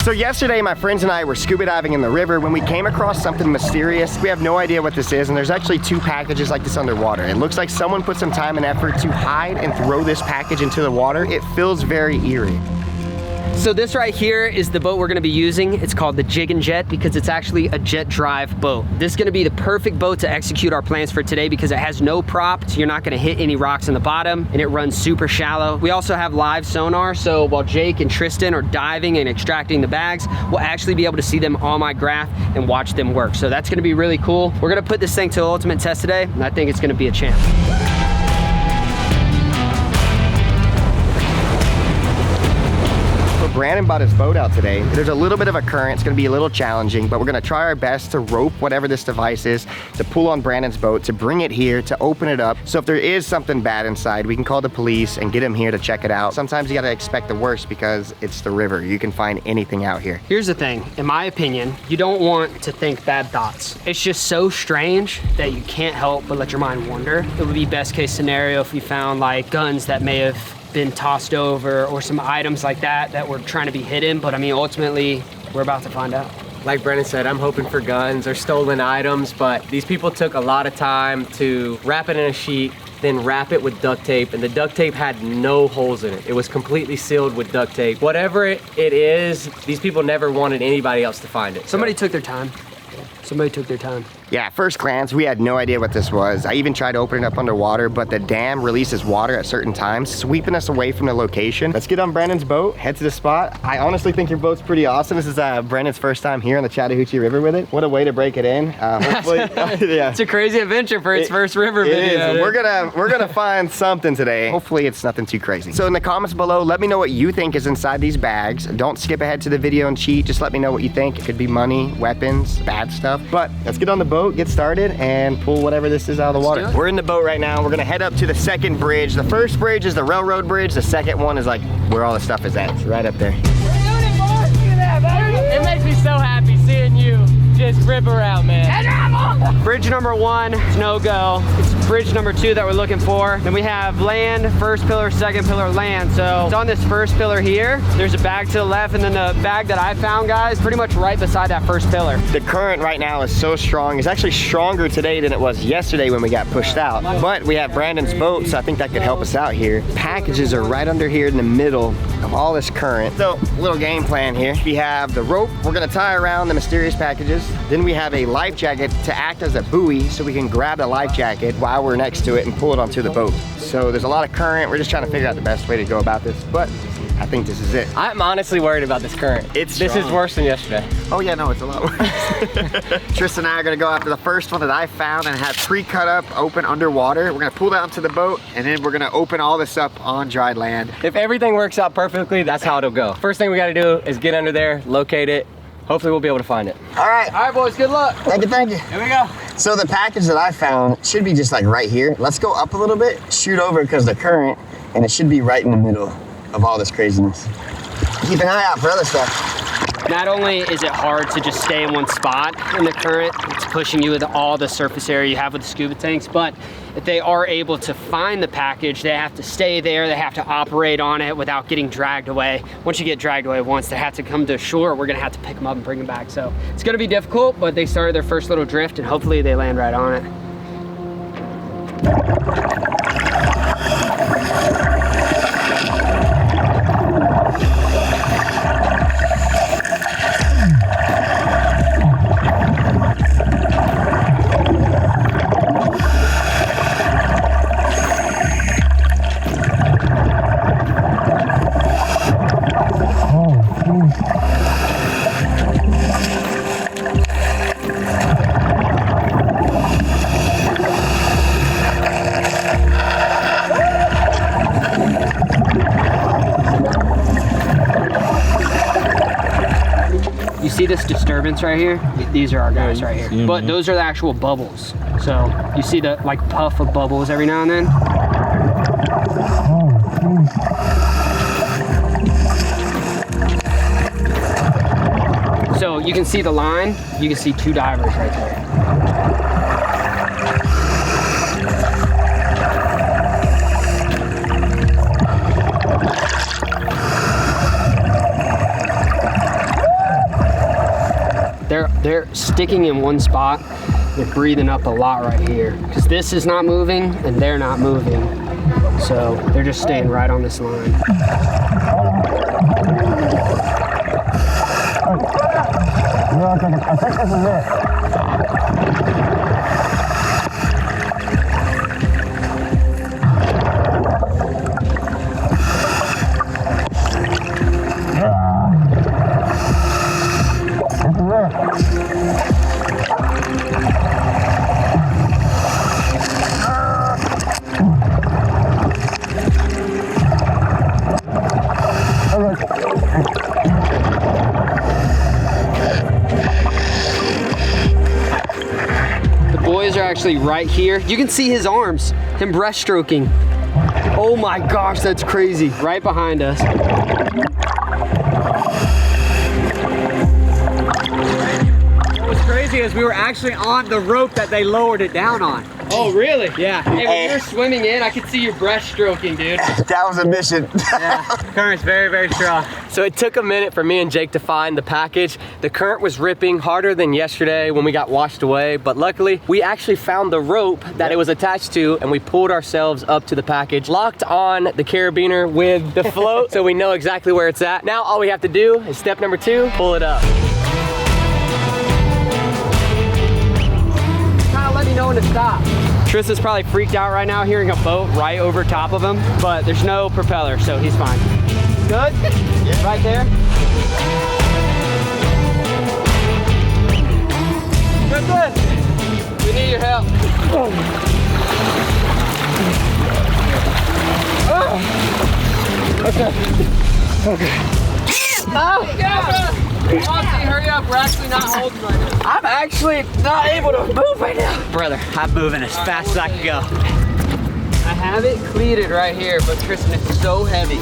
So yesterday, my friends and I were scuba diving in the river when we came across something mysterious. We have no idea what this is, and there's actually 2 packages like this underwater. It looks like someone put some time and effort to hide and throw this package into the water. It feels very eerie. So this right here is the boat we're gonna be using. It's called the Jig and Jet because it's actually a jet drive boat. This is gonna be the perfect boat to execute our plans for today because it has no prop, so you're not gonna hit any rocks in the bottom, and it runs super shallow. We also have live sonar, so while Jake and Tristan are diving and extracting the bags, we'll actually be able to see them on my graph and watch them work. So that's gonna be really cool. We're gonna put this thing to the ultimate test today, and I think it's gonna be a champ. Brandon bought his boat out today. There's a little bit of a current. It's gonna be a little challenging, but we're gonna try our best to rope whatever this device is, to pull on Brandon's boat, to bring it here, to open it up. So if there is something bad inside, we can call the police and get him here to check it out. Sometimes you gotta expect the worst because it's the river. You can find anything out here. Here's the thing, in my opinion, you don't want to think bad thoughts. It's just so strange that you can't help but let your mind wander. It would be best case scenario if we found like guns that may have been tossed over or some items like that were trying to be hidden, but I mean, ultimately, we're about to find out. Like Brennan said, I'm hoping for guns or stolen items, but these people took a lot of time to wrap it in a sheet, then wrap it with duct tape, and the duct tape had no holes in it. It was completely sealed with duct tape. Whatever it is, these people never wanted anybody else to find it. Somebody took their time. Somebody took their time. Yeah, at first glance, we had no idea what this was. I even tried to open it up underwater, but the dam releases water at certain times, sweeping us away from the location. Let's get on Brandon's boat, head to the spot. I honestly think your boat's pretty awesome. This is Brandon's first time here on the Chattahoochee River with it. What a way to break it in. Hopefully, yeah. It's a crazy adventure for its first river video. It is. We're gonna find something today. Hopefully it's nothing too crazy. So in the comments below, let me know what you think is inside these bags. Don't skip ahead to the video and cheat. Just let me know what you think. It could be money, weapons, bad stuff. But let's get on the boat, get started, and pull whatever this is out of the water. We're in the boat right now. We're gonna head up to the second bridge. The first bridge is the railroad bridge. The second one is like where all the stuff is at. It's right up there. It makes me so happy seeing you just rip around, man. Bridge number 1 is no go. It's bridge number 2 that we're looking for. Then we have land, first pillar, second pillar, land. So it's on this first pillar here. There's a bag to the left, and then the bag that I found, guys, pretty much right beside that first pillar. The current right now is so strong. It's actually stronger today than it was yesterday when we got pushed out. But we have Brandon's boat, so I think that could help us out here. Packages are right under here in the middle of all this current. So, little game plan here. We have the rope we're gonna tie around the mysterious packages. Then we have a life jacket to act as a buoy so we can grab the life jacket while we're next to it and pull it onto the boat. So there's a lot of current. We're just trying to figure out the best way to go about this, but I think this is it. I'm honestly worried about this current. This is worse than yesterday. Oh yeah, no, it's a lot worse. Tristan and I are gonna go after the first one that I found and had pre-cut up, open underwater. We're gonna pull that onto the boat, and then we're gonna open all this up on dry land. If everything works out perfectly, that's how it'll go. First thing we gotta do is get under there, locate it. Hopefully we'll be able to find it. All right, boys, good luck. Thank you. Here we go. So the package that I found should be just like right here. Let's go up a little bit, shoot over because the current, and it should be right in the middle of all this craziness. Keep an eye out for other stuff. Not only is it hard to just stay in one spot in the current, it's pushing you with all the surface area you have with the scuba tanks, but if they are able to find the package, they have to stay there, they have to operate on it without getting dragged away. Once you get dragged away once, they have to come to shore, we're gonna have to pick them up and bring them back. So it's gonna be difficult, but they started their first little drift and hopefully they land right on it. You see this disturbance right here? These are our guys right here. But those are the actual bubbles. So you see the like puff of bubbles every now and then? So you can see the line, you can see 2 divers right there. They're sticking in one spot. They're breathing up a lot right here because this is not moving and they're not moving. So they're just staying right on this line. Actually right here. You can see his arms, him breaststroking. Oh my gosh, that's crazy. Right behind us. What's crazy is we were actually on the rope that they lowered it down on. Oh, really? Yeah. Hey, when you're swimming in, I could see your breaststroking, dude. That was a mission. Yeah, current's very, very strong. So it took a minute for me and Jake to find the package. The current was ripping harder than yesterday when we got washed away, but luckily we actually found the rope that it was attached to and we pulled ourselves up to the package, locked on the carabiner with the float so we know exactly where it's at. Now all we have to do is step number 2, pull it up. Let me know when to stop. Tristan's probably freaked out right now hearing a boat right over top of him, but there's no propeller, so he's fine. Good? Yeah. Right there? Good, good. We need your help. Oh. Okay. Okay. Oh, yeah. Monty, hurry up. We're actually not holding right now. I'm actually not able to move right now. Brother, I'm moving as fast as I can go. I have it cleated right here, but Tristan, it's so heavy.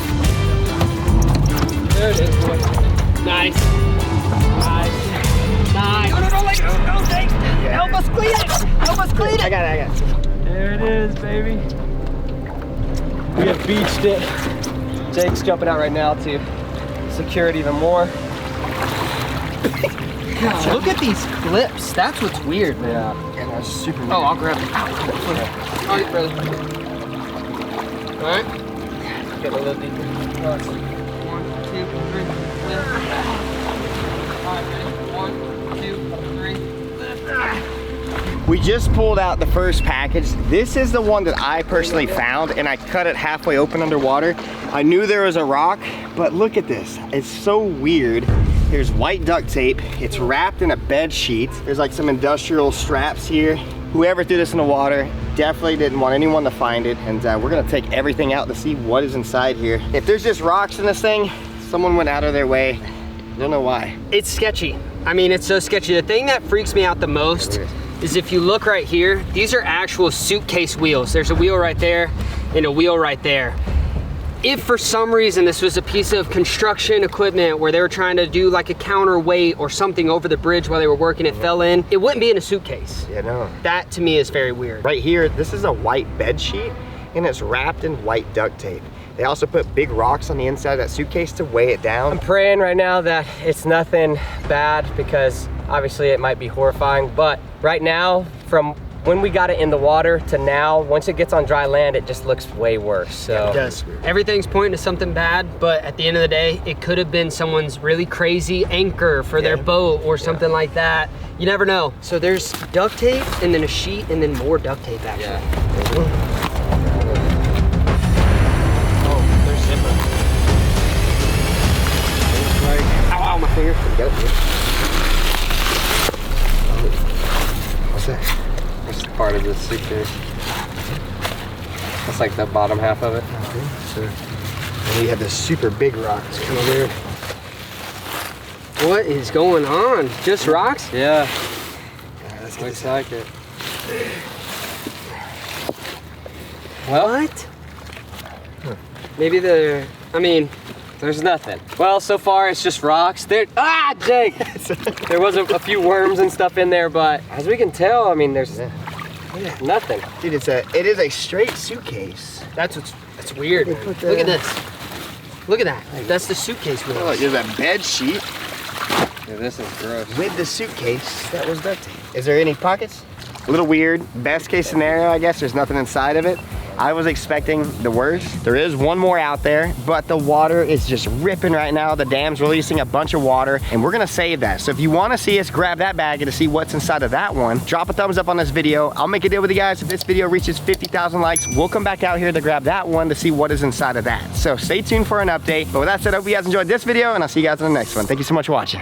There it is, boy. Nice. Nice. Nice. No, let go. No, thanks. Help us clean it. Help us clean it. I got it. There it is, baby. We have beached it. Jake's jumping out right now to secure it even more. God, look at these clips. That's what's weird, man. Yeah, that's super weird. Oh, I'll grab it. All right, brother. All right. Get a little deeper. 1, 2, 3, lift. All right, ready? 1, 2, 3, lift. We just pulled out the first package. This is the one that I personally found, and I cut it halfway open underwater. I knew there was a rock, but look at this. It's so weird. There's white duct tape. It's wrapped in a bed sheet. There's like some industrial straps here. Whoever threw this in the water definitely didn't want anyone to find it, and we're gonna take everything out to see what is inside here. If there's just rocks in this thing, someone went out of their way. Don't know why. It's sketchy. I mean, it's so sketchy. The thing that freaks me out the most is if you look right here, these are actual suitcase wheels. There's a wheel right there and a wheel right there. If for some reason this was a piece of construction equipment where they were trying to do like a counterweight or something over the bridge while they were working, it fell in, it wouldn't be in a suitcase. Yeah, no. That to me is very weird. Right here, this is a white bed sheet and it's wrapped in white duct tape. They also put big rocks on the inside of that suitcase to weigh it down. I'm praying right now that it's nothing bad because obviously it might be horrifying, but right now, from when we got it in the water to now, once it gets on dry land, it just looks way worse. So it does. Everything's pointing to something bad, but at the end of the day, it could have been someone's really crazy anchor for their boat or something like that. You never know. So there's duct tape and then a sheet and then more duct tape actually. Oh, there's zipper. Ow, my finger. What's that? it's part of the suitcase. That's like the bottom half of it. Okay, so and you have this super big rock that's coming there. What is going on? Just rocks? Yeah. Let's get Looks this like it. What? Maybe there's nothing. Well, so far it's just rocks. Jake! There was a few worms and stuff in there, but as we can tell, I mean, there's nothing. Dude, it is a straight suitcase. That's weird. Man. Look at this. Look at that. That's the suitcase wheels. Oh, there's a bed sheet. Yeah, this is gross. with the suitcase that was duct tape. Is there any pockets? A little weird. Best case scenario, I guess, there's nothing inside of it. I was expecting the worst. There is one more out there, but the water is just ripping right now. The dam's releasing a bunch of water, and we're gonna save that. So if you wanna see us grab that bag and to see what's inside of that one, drop a thumbs up on this video. I'll make a deal with you guys. If this video reaches 50,000 likes, we'll come back out here to grab that one to see what is inside of that. So stay tuned for an update. But with that said, I hope you guys enjoyed this video, and I'll see you guys in the next one. Thank you so much for watching.